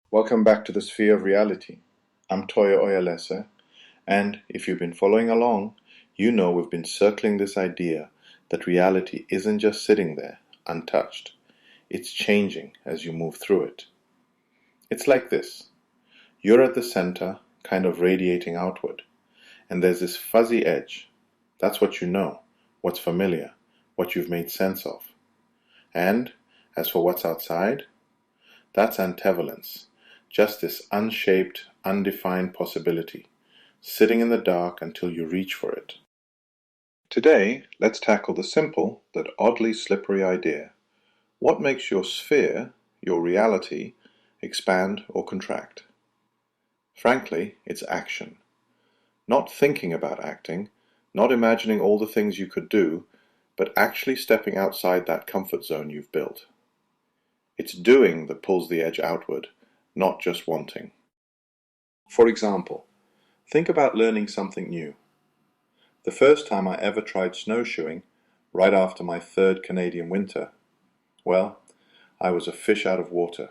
Welcome back to the Sphere of Reality. I'm Toye Oyelese, and if you've been following along, you know we've been circling this idea that reality isn't just sitting there, untouched. It's changing as you move through it. It's like this. You're at the center, kind of radiating outward, and there's this fuzzy edge. That's what you know, what's familiar, what you've made sense of. And as for what's outside, that's ambivalence. Just this unshaped, undefined possibility, sitting in the dark until you reach for it. Today, let's tackle the simple, but oddly slippery idea. What makes your sphere, your reality, expand or contract? Frankly, it's action. Not thinking about acting, not imagining all the things you could do, but actually stepping outside that comfort zone you've built. It's doing that pulls the edge outward, not just wanting. For example, think about learning something new. The first time I ever tried snowshoeing, right after my third Canadian winter, well, I was a fish out of water.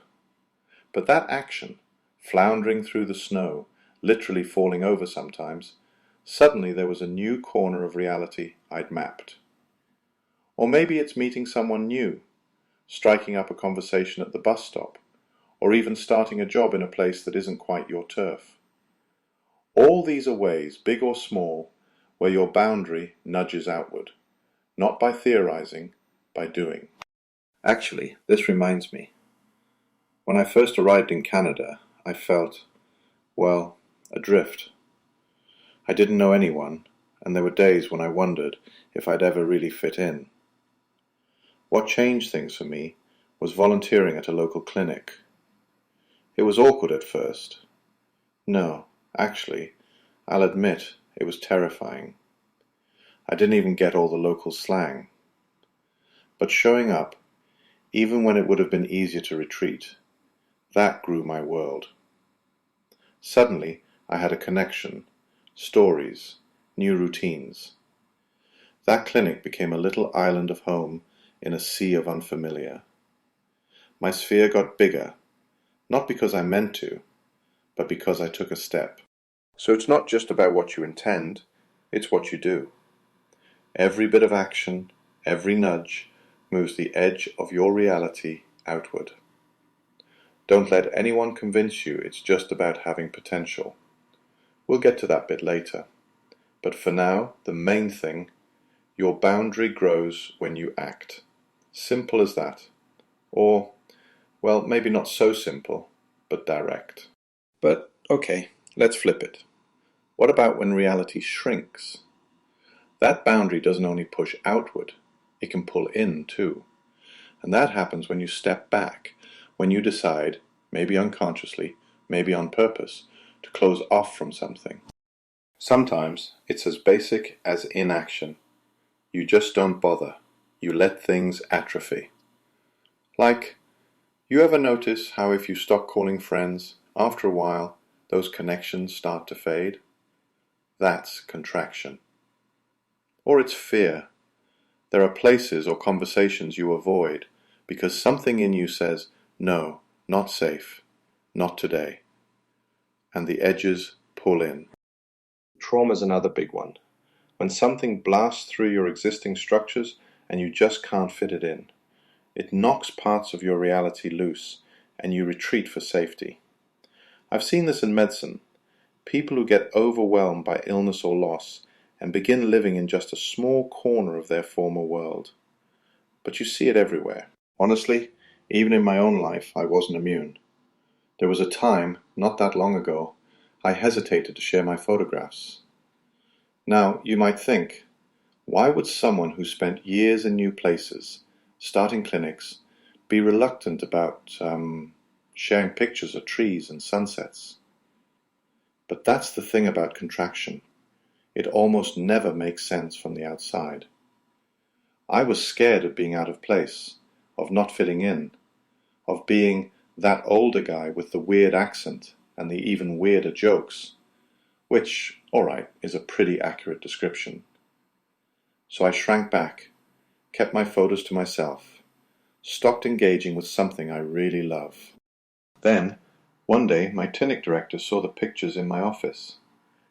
But that action, floundering through the snow, literally falling over sometimes, suddenly there was a new corner of reality I'd mapped. Or maybe it's meeting someone new, striking up a conversation at the bus stop, or even starting a job in a place that isn't quite your turf. All these are ways, big or small, where your boundary nudges outward, not by theorizing, by doing. Actually, this reminds me. When I first arrived in Canada, I felt, well, adrift. I didn't know anyone, and there were days when I wondered if I'd ever really fit in. What changed things for me was volunteering at a local clinic. It was awkward at first. No, actually, I'll admit it was terrifying. I didn't even get all the local slang. But showing up, even when it would have been easier to retreat, that grew my world. Suddenly, I had a connection, stories, new routines. That clinic became a little island of home in a sea of unfamiliar. My sphere got bigger, not because I meant to, but because I took a step. So it's not just about what you intend, it's what you do. Every bit of action, every nudge, moves the edge of your reality outward. Don't let anyone convince you it's just about having potential. We'll get to that bit later. But for now, the main thing, your boundary grows when you act. Simple as that. Or, well, maybe not so simple, but direct. But, okay, let's flip it. What about when reality shrinks? That boundary doesn't only push outward, it can pull in too. And that happens when you step back, when you decide, maybe unconsciously, maybe on purpose, to close off from something. Sometimes it's as basic as inaction. You just don't bother. You let things atrophy. Like, you ever notice how if you stop calling friends, after a while, those connections start to fade? That's contraction. Or it's fear. There are places or conversations you avoid because something in you says, no, not safe, not today. And the edges pull in. Trauma's another big one. When something blasts through your existing structures and you just can't fit it in. It knocks parts of your reality loose and you retreat for safety. I've seen this in medicine. People who get overwhelmed by illness or loss and begin living in just a small corner of their former world. But you see it everywhere. Honestly, even in my own life, I wasn't immune. There was a time, not that long ago, I hesitated to share my photographs. Now, you might think, why would someone who spent years in new places, starting clinics, be reluctant about sharing pictures of trees and sunsets? But that's the thing about contraction. It almost never makes sense from the outside. I was scared of being out of place, of not fitting in, of being that older guy with the weird accent and the even weirder jokes, which, alright, is a pretty accurate description. So I shrank back, kept my photos to myself, stopped engaging with something I really love. Then, One day, my clinic director saw the pictures in my office.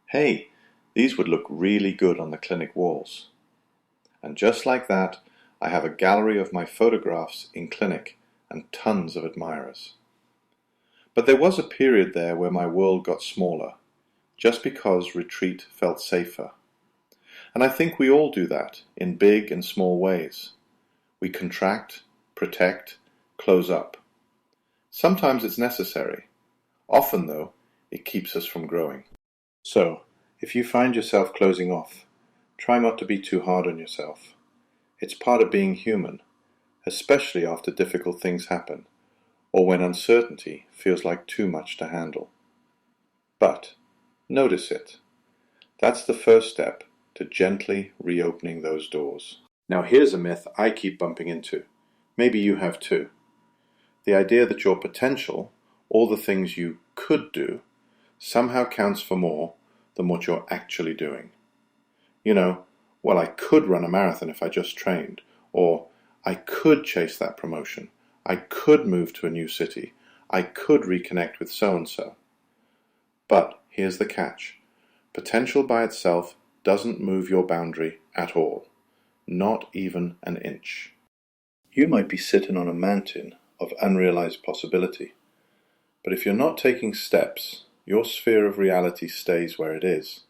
Hey, these would look really good on the clinic walls. And just like that, I have a gallery of my photographs in clinic and tons of admirers. But there was a period there where my world got smaller, just because retreat felt safer. And I think we all do that in big and small ways. We contract, protect, close up. Sometimes it's necessary. Often, though, it keeps us from growing. So, if you find yourself closing off, try not to be too hard on yourself. It's part of being human, especially after difficult things happen, or when uncertainty feels like too much to handle. But notice it. That's the first step to gently reopening those doors. Now here's a myth I keep bumping into. Maybe you have too. The idea that your potential, all the things you could do, somehow counts for more than what you're actually doing. You know, well, I could run a marathon if I just trained, or I could chase that promotion, I could move to a new city, I could reconnect with so-and-so. But here's the catch. Potential by itself doesn't move your boundary at all, not even an inch. You might be sitting on a mountain of unrealized possibility, but if you're not taking steps, your sphere of reality stays where it is.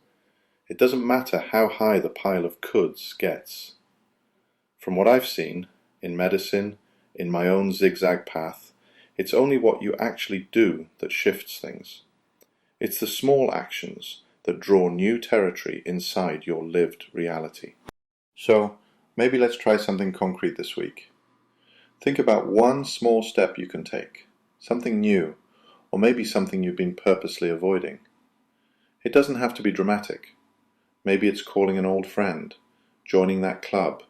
It doesn't matter how high the pile of coulds gets. From what I've seen, in medicine, in my own zigzag path, it's only what you actually do that shifts things. It's the small actions that draw new territory inside your lived reality. So, maybe let's try something concrete this week. Think about one small step you can take, something new, or maybe something you've been purposely avoiding. It doesn't have to be dramatic. Maybe it's calling an old friend, joining that club,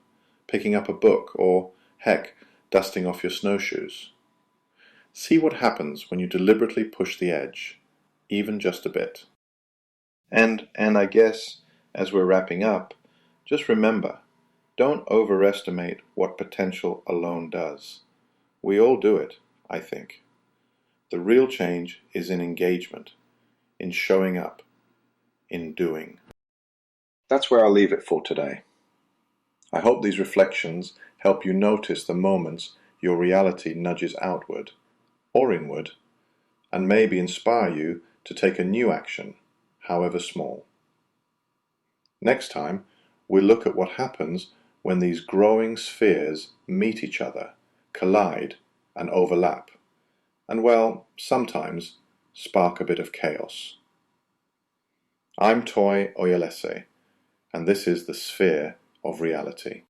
picking up a book, or, heck, dusting off your snowshoes. See what happens when you deliberately push the edge, even just a bit. And I guess, as we're wrapping up, just remember, don't overestimate what potential alone does. We all do it, I think. The real change is in engagement, in showing up, in doing. That's where I'll leave it for today. I hope these reflections help you notice the moments your reality nudges outward or inward, and maybe inspire you to take a new action, however small. Next time, we'll look at what happens when these growing spheres meet each other, collide, and overlap, and well, sometimes spark a bit of chaos. I'm Toye Oyelese, and this is the Sphere of Reality.